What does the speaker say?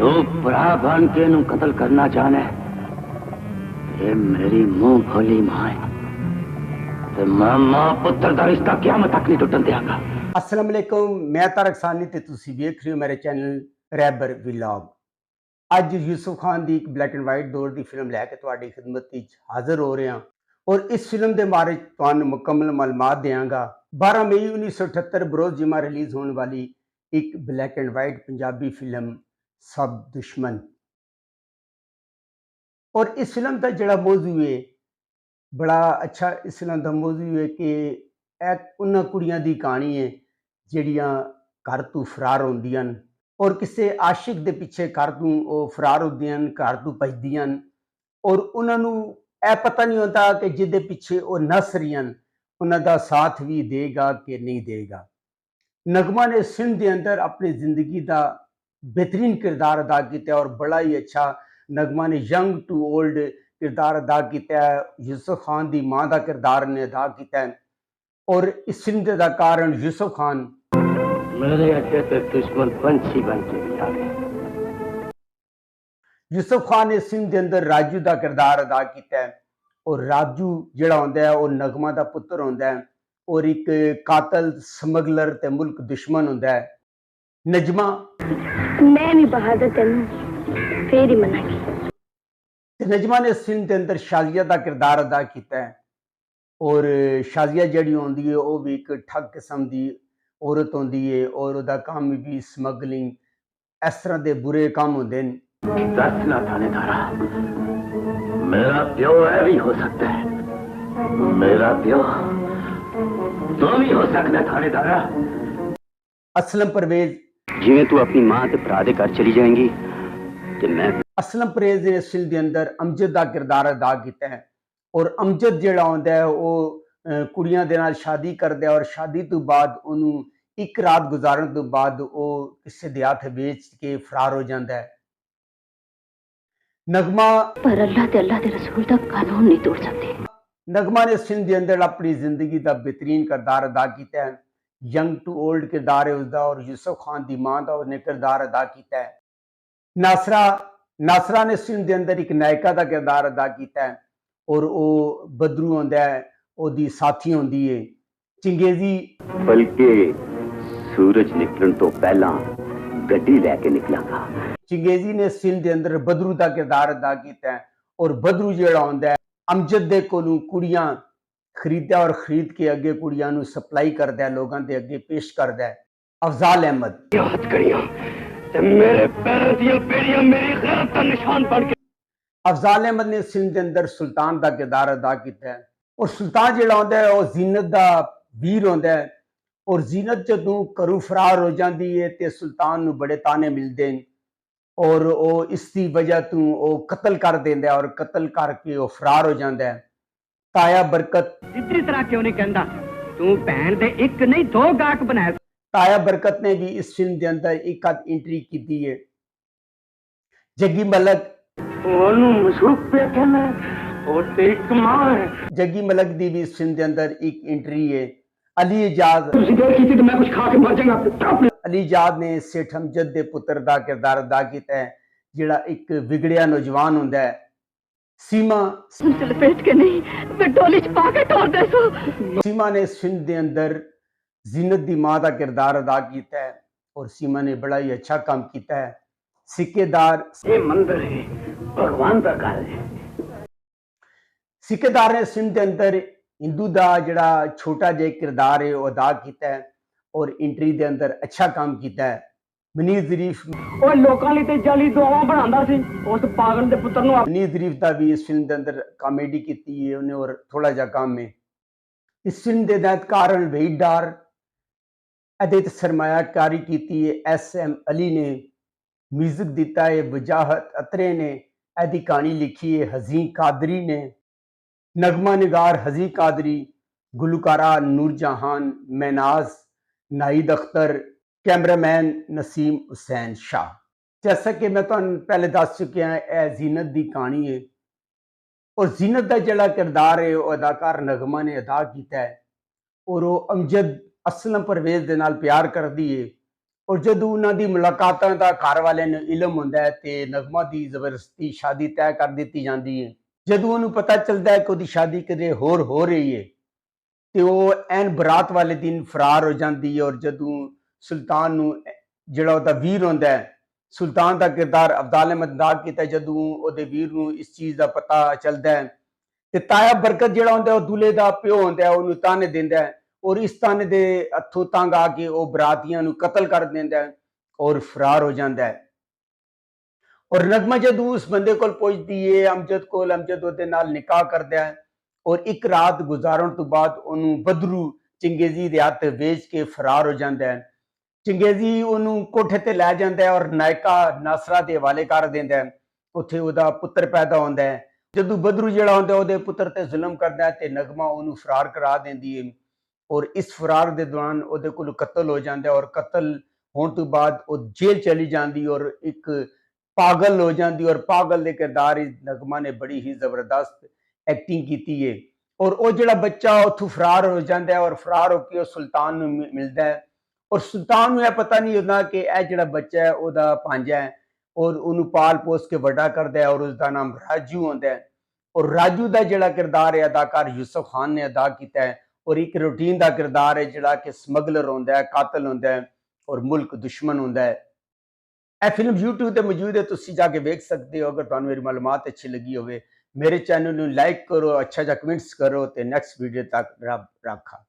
तू भरा बन के नू कत्ल करना चाहना है। ये मेरी मुंह भोली मां है ते मैं मां पुत्र दा रिश्ता क़यामत तक नहीं टुटन देंगा। अस्सलाम वालेकुम, मैं तारक सानी ते तुसी वेख रहे हो मेरे चैनल रैबर व्लॉग। ਅੱਜ ਯੂਸਫ ਖਾਨ ਦੀ ਇੱਕ ਬਲੈਕ ਐਂਡ ਵਾਈਟ ਦੌਰ ਦੀ ਫਿਲਮ ਲੈ ਕੇ ਤੁਹਾਡੀ ਖਿਦਮਤ ਵਿੱਚ ਹਾਜ਼ਰ ਹੋ ਰਹੇ ਹਾਂ ਔਰ ਇਸ ਫਿਲਮ ਦੇ ਬਾਰੇ ਤੁਹਾਨੂੰ ਮੁਕੰਮਲ ਮਾਲੂਮਾਤ ਦਿਆਂਗਾ। 12 ਮਈ 1978 ਬਰੋਜ਼ ਜਿਮਾ ਰਿਲੀਜ਼ ਹੋਣ ਵਾਲੀ ਇੱਕ black and white Punjabi film ਸਭ ਦੁਸ਼ਮਣ। ਔਰ ਇਸ ਫਿਲਮ ਦਾ ਜਿਹੜਾ ਮੌਜੂ ਹੈ ਬੜਾ ਅੱਛਾ। ਇਸ ਫਿਲਮ ਦਾ ਮੌਜੂ ਹੈ ਕਿ ਇਹ ਉਹਨਾਂ ਕੁੜੀਆਂ ਦੀ ਕਹਾਣੀ ਹੈ ਜਿਹੜੀਆਂ ਘਰ ਤੋਂ ਫਰਾਰ ਹੁੰਦੀਆਂ ਹਨ और किसी आशिक के पिछे घर तू फरार होंगे, घर तू भजदियां और उन्होंने यह पता नहीं होता कि जिदे पिछे वो नस रही उन्होंने साथ भी देगा कि नहीं देगा। नगमा ने सिंध के अंदर अपनी जिंदगी का बेहतरीन किरदार अदा किया और बड़ा ही अच्छा नगमा ने यंग टू ओल्ड किरदार अदा किया। यूसुफ खान की मां का किरदार ने अदा किया और इस फिल्म के कारण यूसुफ खान मेरे अड्डे पे दुश्मन पंछी बन के भी आ गए। यूसुफ खान ने सिंह के अंदर राजू का किरदार अदा किया और राजू जिहड़ा होंदा है वो नगमा का पुत्र होंदा है और एक कातल समगलर ते मुल्क दुश्मन होंदा है। नजमा मैं भी बहादुर तेनू फिर ही मनागी। नजमा ने सिंह के अंदर शाजिया का किरदार अदा किया और शाजिया जिहड़ी होंदी है वो भी एक ठग किस्म की औरत होंदी है और उसका काम भी समगलिंग इस तरह के बुरे काम होंदे ने। दसना थानेदारा मेरा प्यो है भी हो सकता है, मेरा प्यो तो भी हो सकता है थानेदारा। असलम परवेज जिवें तू अपनी मां ते भरा दे घर चली जाएंगी ते मैं असलम परवेज ने इस फिल्म के अंदर अमजद का किरदार अदा किया है और अमजद जिहड़ा होंदा है वो कुड़ियां दे नाल शादी करदा है और शादी तो बाद उन्होंने एक रात गुजारन तो बाद वो किसी दे हथ बेच के फरार हो जाता है। नगमा पर अल्लाह ते रसूल दा कानून नहीं तोड़ सकते। नगमा ने इस फिल्म के अंदर अपनी जिंदगी का बेहतरीन किरदार अदा किया है। यंग टू ओल्ड किरदार है उसका और यूसुफ खान की मां का उसने किरदार अदा किया है। नासरा ने इस फिल्म के अंदर एक नायिका का किरदार अदा किया है और वो बदरू होंदा है ओदी साथी होंदी है। चंगेजी बल्कि सूरज निकलन तो पहला गड्डी लैके निकलांगा। चंगेजी ने इस फिल्म के अंदर बदरू का किरदार अदा किया है और बदरू जिहड़ा होंदा है अमजद दे कोलों कुड़ियां खरीदा और खरीद के अगे कुड़ियां नूं सप्लाई करदा है, लोगों के अगे पेश करदा है। अफजाल अहमद हथकड़ियां ते मेरे पैरों दी बेड़ियां मेरी गैरत का निशान बन के। अफजाल अहमद ने इस फिल्म के अंदर सुल्तान का किरदार अदा किया है और सुल्तान जिहड़ा होंदा है वो जीनत का वीर होंदा है और जीनत जदों घरों फरार हो जाती है तो सुल्तान नूं बड़े ताने मिलते हैं और वो इसकी वजह तो वो कत्ल कर देंदा है और कत्ल करके वो फरार हो जाता है। ताया बरकत इतनी तरह क्यों नहीं कहता तू भैन दे एक नहीं दो गाहक बनाया। ताया बरकत ने भी इस फिल्म के अंदर एक आध एंट्री की है। जग्गी मलक मशरूक पे कहना और एक मां है। जग्गी मलक की भी इस फिल्म के अंदर एक एंट्री है। अली इजाज तो मैं कुछ खा के मर जाऊंगा। अली इजाज ने सेठ अमजद के पुत्र का किरदार अदा किया है जिहड़ा एक बिगड़िया नौजवान होंदा है। सीमा लपेट के नहीं मैं डोली च पा के तोड़ दे सो। सीमा ने इस फिल्म के अंदर जीनत की मां का किरदार अदा किया है और सीमा ने बड़ा ही अच्छा काम किया है। सिक्केदार ये मंदिर है भगवान का घर है। सिक्केदार ने इस फिल्म के अंदर हिंदू का जिहड़ा छोटा जिहा किरदार है वो अदा किया है और एंट्री के अंदर अच्छा काम किया है। मनीर ज़रीफ और लोकां लई ते जाली दुआवां बनांदा सी उस पागल दे पुत्र नूं। मनीर ज़रीफ का भी इस फिल्म के अंदर कॉमेडी की है उन्हें और थोड़ा जा काम है। इस फिल्म के तहत कारण वहीद डार ਇਹਦੇ ਤੇ ਸਰਮਾਇਆਕਾਰੀ ਕੀਤੀ है। SM अली ने म्यूजिक दिता है। वजाहत अतरे ने ਇਹਦੀ कहानी लिखी है। हज़ी कादरी ने नगमा निगार हज़ी कादरी गुलकारा नूरजहान महनाज नाहिद अख्तर कैमरामैन नसीम हुसैन शाह। जैसा कि मैं तुहानू पहले दस चुकिया है जीनत की कहानी है और जीनत का जिहड़ा किरदार है वो अदाकार नगमा ने अदा किया है और वो अमजद असलम परवेज के नाल प्यार करती है ਔਰ ਜਦੋਂ ਉਹਨਾਂ ਦੀ ਮੁਲਾਕਾਤਾਂ ਦਾ ਘਰ ਵਾਲਿਆਂ ਨੂੰ ਇਲਮ ਹੁੰਦਾ ਹੈ ਤੇ ਨਗਮਾ ਦੀ ਜ਼ਬਰਦਸਤੀ ਸ਼ਾਦੀ ਤੈਅ ਕਰ ਦਿੱਤੀ ਜਾਂਦੀ ਹੈ। ਜਦੋਂ ਉਹਨੂੰ ਪਤਾ ਚੱਲਦਾ ਹੈ ਕਿ ਉਹਦੀ ਸ਼ਾਦੀ ਕਿਤੇ ਹੋਰ ਹੋ ਰਹੀ ਹੈ ਤੇ ਉਹ ਐਨ ਬਰਾਤ ਵਾਲੇ ਦਿਨ ਫਰਾਰ ਹੋ ਜਾਂਦੀ ਹੈ। ਔਰ ਜਦੋਂ ਸੁਲਤਾਨ ਨੂੰ ਜਿਹੜਾ ਉਹਦਾ ਵੀਰ ਹੁੰਦਾ ਹੈ, ਸੁਲਤਾਨ ਦਾ ਕਿਰਦਾਰ ਅਬਦਾਲ ਅਹਿਮਦ ਅਦਾ ਕੀਤਾ, ਜਦੋਂ ਉਹਦੇ ਵੀਰ ਨੂੰ ਇਸ ਚੀਜ਼ ਦਾ ਪਤਾ ਚੱਲਦਾ ਹੈ ਤੇ ਤਾਇਆ ਬਰਕਤ ਜਿਹੜਾ ਹੁੰਦਾ ਉਹ ਦੁੱਲੇ ਦਾ ਪਿਓ ਹੁੰਦਾ, ਉਹਨੂੰ ਤਾਨੇ ਦਿੰਦਾ ਹੈ ਔਰ ਇਸ ਤਾਨੇ ਦੇ ਹੱਥੋਂ ਤੰਗ ਆ ਕੇ ਉਹ ਬਰਾਤੀਆਂ ਨੂੰ ਕਤਲ ਕਰ ਦਿੰਦਾ ਹੈ ਔਰ ਫਰਾਰ ਹੋ ਜਾਂਦਾ ਹੈ। ਔਰ ਨਗਮਾ ਜਦੋਂ ਉਸ ਬੰਦੇ ਕੋਲ ਪਹੁੰਚਦੀ ਹੈ ਅਮਜਦ ਕੋਲ, ਅਮਜਦ ਉਹਦੇ ਨਾਲ ਨਿਕਾਹ ਕਰਦਾ ਹੈ ਔਰ ਇੱਕ ਰਾਤ ਗੁਜ਼ਾਰਨ ਤੋਂ ਬਾਅਦ ਉਹਨੂੰ ਬਦਰੂ ਚੰਗੇਜ਼ੀ ਦੇ ਹੱਥ ਵੇਚ ਕੇ ਫਰਾਰ ਹੋ ਜਾਂਦਾ ਹੈ। ਚੰਗੇਜ਼ੀ ਉਹਨੂੰ ਕੋਠੇ ਤੇ ਲੈ ਜਾਂਦਾ ਹੈ ਔਰ ਨਾਇਕਾ ਨਾਸਰਾ ਦੇ ਹਵਾਲੇ ਕਰ ਦਿੰਦਾ ਹੈ। ਉੱਥੇ ਉਹਦਾ ਪੁੱਤਰ ਪੈਦਾ ਹੁੰਦਾ ਹੈ। ਜਦੋਂ ਬਦਰੂ ਜਿਹੜਾ ਹੁੰਦਾ ਉਹਦੇ ਪੁੱਤਰ ਤੇ ਜ਼ੁਲਮ ਕਰਦਾ ਹੈ ਤੇ ਨਗਮਾ ਉਹਨੂੰ ਫਰਾਰ ਕਰਾ ਦਿੰਦੀ ਹੈ ਔਰ ਇਸ ਫਰਾਰ ਦੇ ਦੌਰਾਨ ਉਹਦੇ ਕੋਲ ਕਤਲ ਹੋ ਜਾਂਦਾ ਹੈ ਔਰ ਕਤਲ ਹੋਣ ਤੋਂ ਬਾਅਦ ਉਹ ਜੇਲ੍ਹ ਚਲੀ ਜਾਂਦੀ ਔਰ ਇੱਕ ਪਾਗਲ ਹੋ ਜਾਂਦੀ ਔਰ ਪਾਗਲ ਦੇ ਕਿਰਦਾਰ ਵਿੱਚ ਨਗਮਾ ਨੇ ਬੜੀ ਹੀ ਜ਼ਬਰਦਸਤ ਐਕਟਿੰਗ ਕੀਤੀ ਹੈ। ਔਰ ਉਹ ਜਿਹੜਾ ਬੱਚਾ ਉੱਥੋਂ ਫਰਾਰ ਹੋ ਜਾਂਦਾ ਹੈ ਔਰ ਫਰਾਰ ਹੋ ਕੇ ਉਹ ਸੁਲਤਾਨ ਨੂੰ ਮਿਲਦਾ ਹੈ ਔਰ ਸੁਲਤਾਨ ਨੂੰ ਇਹ ਪਤਾ ਨਹੀਂ ਹੁੰਦਾ ਕਿ ਇਹ ਜਿਹੜਾ ਬੱਚਾ ਹੈ ਉਹਦਾ ਭਾਂਜਾ ਹੈ ਔਰ ਉਹਨੂੰ ਪਾਲ ਪੋਸ ਕੇ ਵੱਡਾ ਕਰਦਾ ਹੈ ਔਰ ਉਸਦਾ ਨਾਮ ਰਾਜੂ ਹੁੰਦਾ ਹੈ। ਔਰ ਰਾਜੂ ਦਾ ਜਿਹੜਾ ਕਿਰਦਾਰ ਹੈ ਅਦਾਕਾਰ ਯੂਸਫ ਖਾਨ ਨੇ ਅਦਾ ਕੀਤਾ ਹੈ ਔਰ ਇੱਕ ਰੂਟੀਨ ਦਾ ਕਿਰਦਾਰ ਹੈ ਜਿਹੜਾ ਕਿ ਸਮਗਲਰ ਹੁੰਦਾ ਹੈ, ਕਾਤਲ ਹੁੰਦਾ ਹੈ ਔਰ ਮੁਲਕ ਦੁਸ਼ਮਣ ਹੁੰਦਾ ਹੈ। ਇਹ ਫਿਲਮ YouTube ਤੇ ਮੌਜੂਦ ਹੈ, ਤੁਸੀਂ ਜਾ ਕੇ ਵੇਖ ਸਕਦੇ ਹੋ। ਅਗਰ ਤੁਹਾਨੂੰ ਮੇਰੀ ਮਾਲੂਮਾਤ ਅੱਛੀ ਲੱਗੀ ਹੋਵੇ ਮੇਰੇ ਚੈਨਲ ਨੂੰ ਲਾਈਕ ਕਰੋ, ਅੱਛਾ ਜਿਹਾ ਕਮੈਂਟਸ ਕਰੋ ਤੇ ਨੈਕਸਟ ਵੀਡੀਓ ਤੱਕ ਰੱਬ ਰਾਖਾ।